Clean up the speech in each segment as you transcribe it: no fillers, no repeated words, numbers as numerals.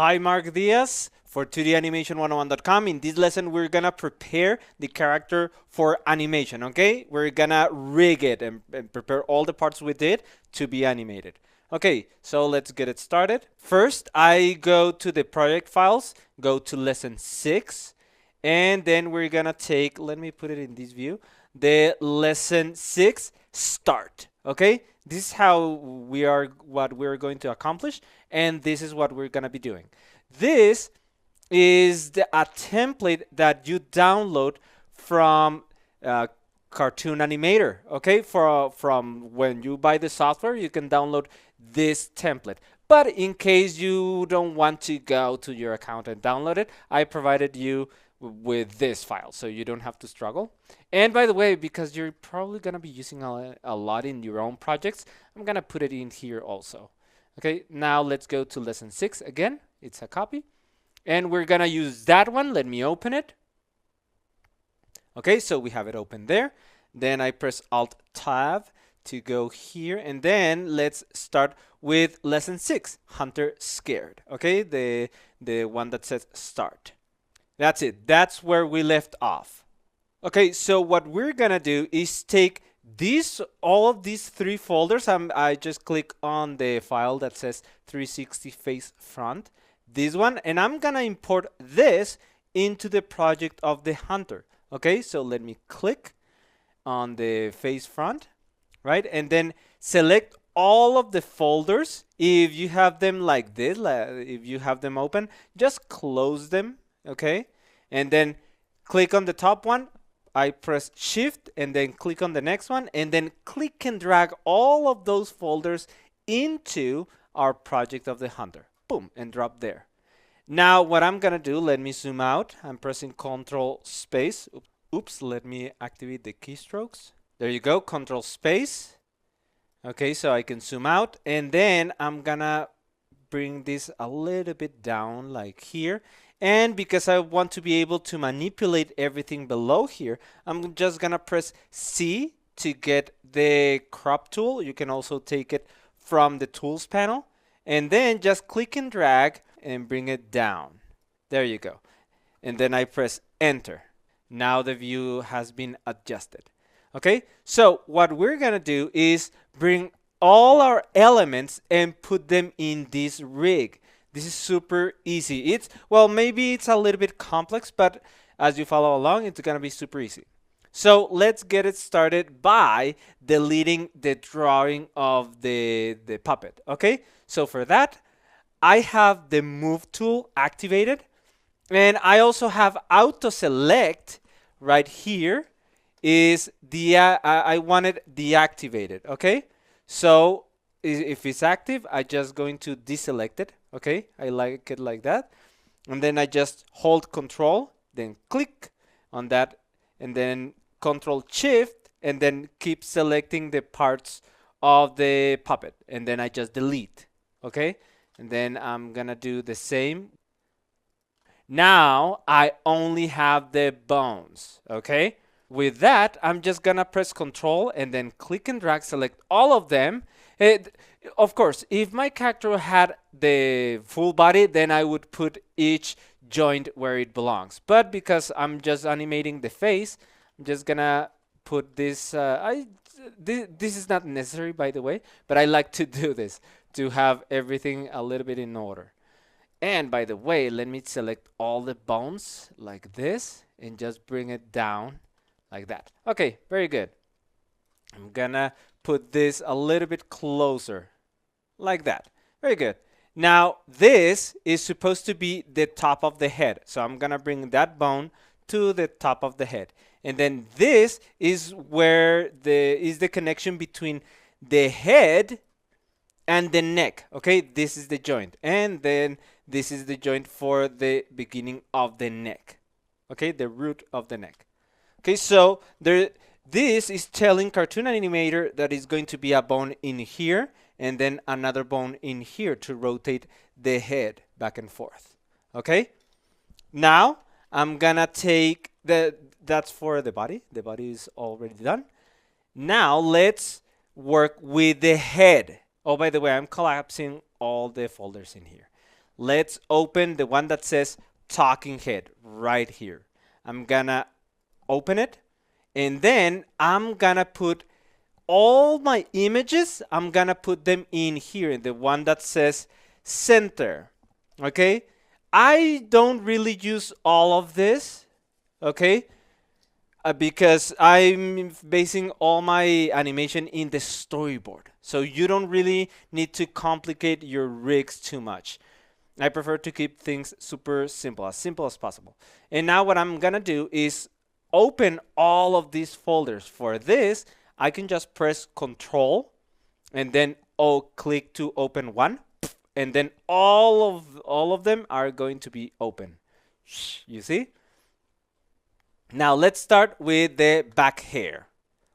Hi, Mark Diaz for 2danimation101.com. In this lesson, we're gonna prepare the character for animation, okay? We're gonna rig it and prepare all the parts with it to be animated. Okay, so let's get it started. First, I go to the project files, go to lesson 6, and then we're gonna take, let me put it in this view, the lesson 6 start, okay? This is what we're going to accomplish, and this is what we're gonna be doing. This is a template that you download from Cartoon Animator, okay? From when you buy the software, you can download this template. But in case you don't want to go to your account and download it, I provided you with this file, so you don't have to struggle. And by the way, because you're probably gonna be using a lot in your own projects, I'm gonna put it in here also. Okay, now let's go to lesson 6 again. It's a copy. And we're gonna use that one. Let me open it. Okay, so we have it open there. Then I press Alt-Tab to go here. And then let's start with lesson 6, Hunter Scared. Okay, the one that says start. That's it. That's where we left off. Okay, so what we're gonna do is take all of these 3 folders. I just click on the file that says 360 face front, this one, and I'm gonna import this into the project of the hunter. Okay, so let me click on the face front, right? And then select all of the folders. If you have them like this, if you have them open, just close them, okay? And then click on the top one. I press shift and then click on the next one, and then click and drag all of those folders into our project of the hunter. Boom, and drop there. Now what I'm gonna do, let me zoom out. I'm pressing Control space. Oops, let me activate the keystrokes. There you go, Control space. Okay, so I can zoom out, and then I'm gonna bring this a little bit down like here. And because I want to be able to manipulate everything below here, I'm just gonna press C to get the crop tool. You can also take it from the tools panel, and then just click and drag and bring it down. There you go. And then I press enter. Now the view has been adjusted. Okay, so what we're gonna do is bring all our elements and put them in this rig. This is super easy. Well, maybe it's a little bit complex, but as you follow along, it's gonna be super easy. So let's get it started by deleting the drawing of the puppet. Okay, so for that, I have the move tool activated, and I also have auto select right here. I want it deactivated. Okay, so if it's active, I just going to deselect it. Okay, I like it like that. And then I just hold Control, then click on that, and then Control Shift, and then keep selecting the parts of the puppet. And then I just delete. Okay, and then I'm gonna do the same. Now I only have the bones. Okay, with that, I'm just gonna press Control and then click and drag, select all of them. Of course, if my character had the full body, then I would put each joint where it belongs. But because I'm just animating the face, I'm just gonna put this. This is not necessary, by the way, but I like to do this to have everything a little bit in order. And by the way, let me select all the bones like this and just bring it down like that. Okay, very good. I'm gonna put this a little bit closer like that. Very good. Now this is supposed to be the top of the head, so I'm gonna bring that bone to the top of the head, and then this is where the connection between the head and the neck. Okay, this is the joint, and then this is the joint for the beginning of the neck. Okay, the root of the neck. Okay, so this is telling Cartoon Animator that it's going to be a bone in here and then another bone in here to rotate the head back and forth. Okay, now I'm gonna take that's for the body. The body is already done. Now let's work with the head. Oh, by the way, I'm collapsing all the folders in here. let's open the one that says talking head right here. I'm gonna open it, and then I'm gonna put all my images, I'm gonna put them in here, in the one that says center. Okay, I don't really use all of this, okay, because I'm basing all my animation in the storyboard. So you don't really need to complicate your rigs too much. I prefer to keep things super simple as possible. And now what I'm gonna do is open all of these folders. For this, I can just press Control and then click to open one, and then all of them are going to be open. You see? Now let's start with the back hair.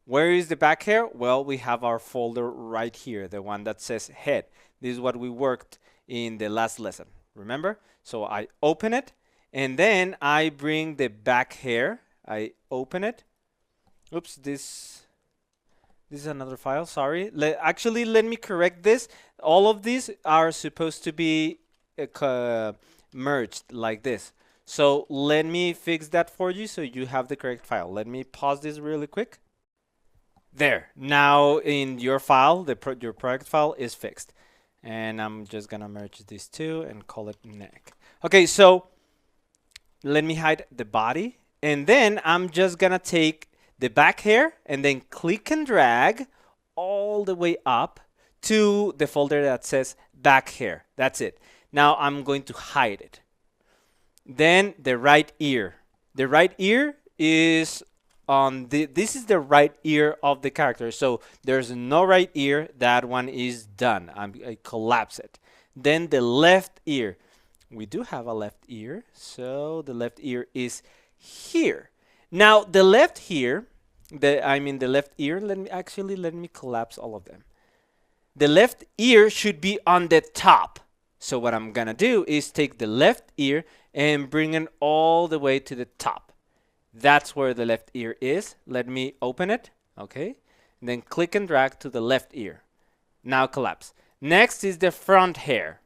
Where is the back hair? Well, we have our folder right here, the one that says head. This is what we worked in the last lesson, remember? So I open it, and then I bring the back hair. I open it. Oops, this is another file, sorry. Actually, let me correct this. All of these are supposed to be merged like this. So let me fix that for you so you have the correct file. Let me pause this really quick. There. Now in your file, your project file is fixed. And I'm just gonna merge these two and call it neck. Okay, so let me hide the body. And then I'm just gonna take the back hair and then click and drag all the way up to the folder that says back hair. That's it. Now I'm going to hide it. Then the right ear. The right ear is on this is the right ear of the character. So there's no right ear. That one is done. I collapse it. Then the left ear. We do have a left ear. So the left ear is here. Now the left here, the left ear, let me collapse all of them. The left ear should be on the top. So what I'm gonna do is take the left ear and bring it all the way to the top. That's where the left ear is. Let me open it, okay? And then click and drag to the left ear. Now collapse. Next is the front hair.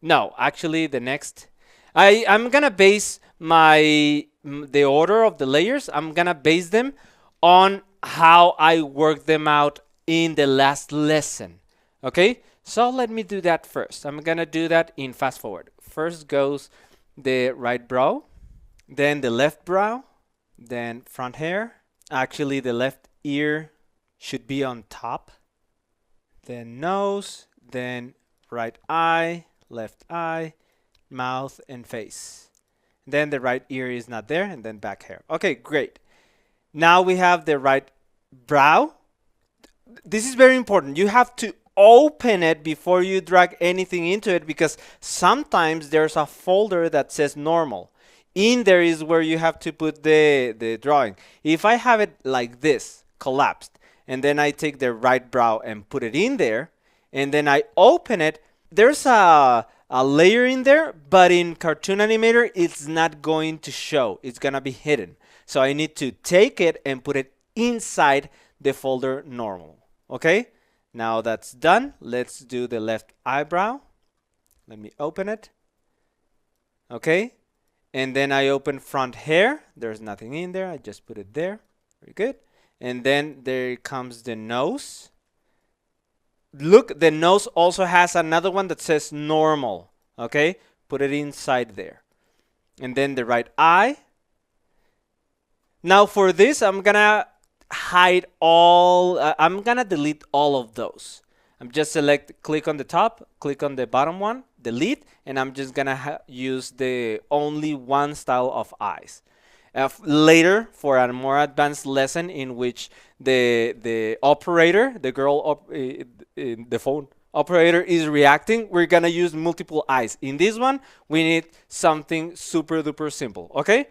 No, actually the next, I'm gonna base the order of the layers. I'm gonna base them on how I work them out in the last lesson, okay? So let me do that first. I'm gonna do that in fast forward. First goes the right brow, then the left brow, then front hair. Actually, the left ear should be on top. Then nose, then right eye, left eye, mouth, and face. Then the right ear is not there, and then back hair. Okay, great. Now we have the right brow. This is very important. You have to open it before you drag anything into it, because sometimes there's a folder that says normal. In there is where you have to put the drawing. If I have it like this, collapsed, and then I take the right brow and put it in there, and then I open it, there's a layer in there, but in Cartoon Animator, it's not going to show. It's gonna be hidden. So I need to take it and put it inside the folder normal. Okay? Now that's done. Let's do the left eyebrow. Let me open it. Okay? And then I open front hair. There's nothing in there. I just put it there. Very good. And then there comes the nose. Look, the nose also has another one that says normal. Okay? Put it inside there. And then the right eye. Now for this, I'm gonna hide all, I'm gonna delete all of those. I'm just click on the top, click on the bottom one, delete, and I'm just gonna use the only one style of eyes. Later, for a more advanced lesson in which the operator, the girl in the phone operator is reacting, we're gonna use multiple eyes. In this one, we need something super duper simple, okay?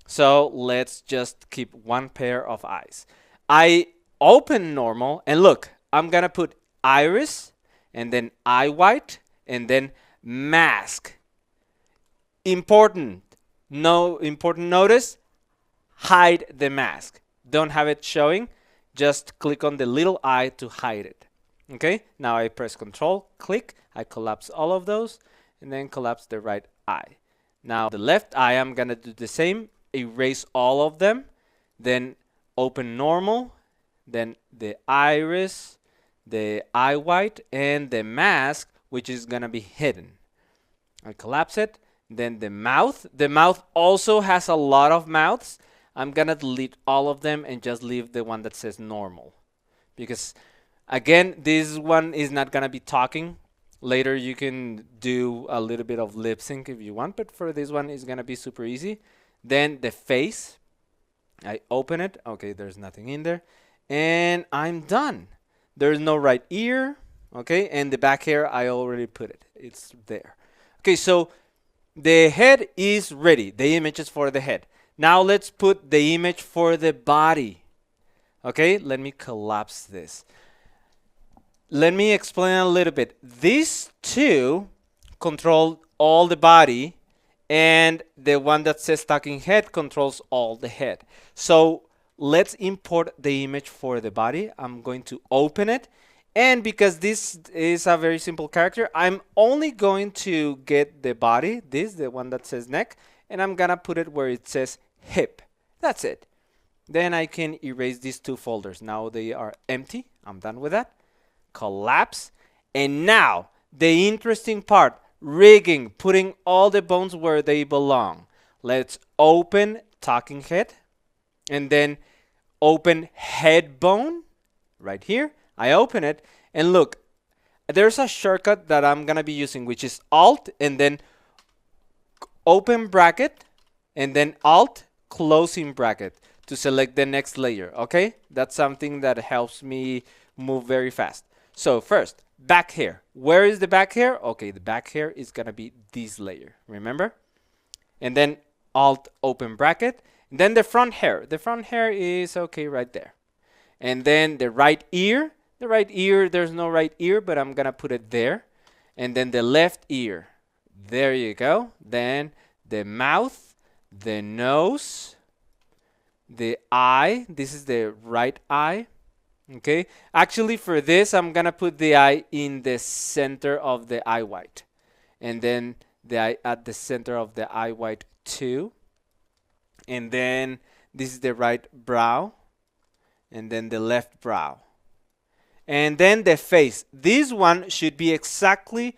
So let's just keep one pair of eyes. I open normal, and look, I'm gonna put iris, and then eye white, and then mask. Important notice, hide the mask. Don't have it showing, just click on the little eye to hide it. Okay, now I press Control, click, I collapse all of those, and then collapse the right eye. Now the left eye, I'm gonna do the same, erase all of them, then open normal, then the iris, the eye white, and the mask, which is gonna be hidden. I collapse it. Then the mouth. The mouth also has a lot of mouths. I'm gonna delete all of them and just leave the one that says normal. Because again, this one is not gonna be talking. Later you can do a little bit of lip sync if you want, but for this one it's gonna be super easy. Then the face. I open it. Okay, there's nothing in there. And I'm done. There's no right ear. Okay, and the back hair, I already put it. It's there. Okay, so the head is ready. The image is for the head. Now let's put the image for the body. Okay, let me collapse this. Let me explain a little bit. These two control all the body, and the one that says talking head controls all the head. So let's import the image for the body. I'm going to open it. And because this is a very simple character, I'm only going to get the body, the one that says neck, and I'm gonna put it where it says hip. That's it. Then I can erase these two folders. Now they are empty. I'm done with that. Collapse. And now the interesting part, rigging, putting all the bones where they belong. Let's open talking head and then open head bone right here. I open it and look, there's a shortcut that I'm gonna be using, which is Alt and then open bracket and then Alt closing bracket to select the next layer. Okay, that's something that helps me move very fast. So first, back hair. Where is the back hair? Okay, the back hair is gonna be this layer, remember? And then Alt open bracket. And then the front hair. The front hair is okay right there. And then the right ear. The right ear, there's no right ear, but I'm gonna put it there. And then the left ear. There you go. Then the mouth, the nose, the eye. This is the right eye. Okay. Actually, for this, I'm gonna put the eye in the center of the eye white. And then the eye at the center of the eye white too. And then this is the right brow. And then the left brow. And then the face. This one should be exactly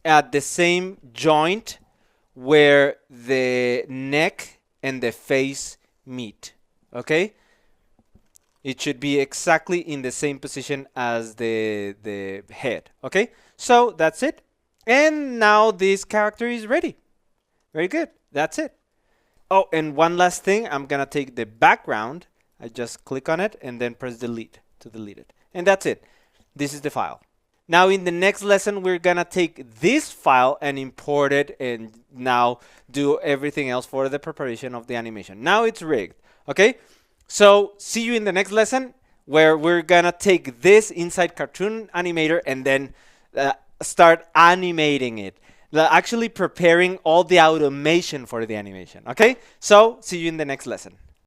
at the same joint where the neck and the face meet. Okay? It should be exactly in the same position as the head. Okay? So that's it. And now this character is ready. Very good. That's it. Oh, and one last thing. I'm going to take the background. I just click on it and then press delete to delete it. And that's it. This is the file. Now in the next lesson, we're gonna take this file and import it and now do everything else for the preparation of the animation. Now it's rigged. Okay? So see you in the next lesson where we're gonna take this inside Cartoon Animator and then start animating it. Actually preparing all the automation for the animation. Okay? So see you in the next lesson.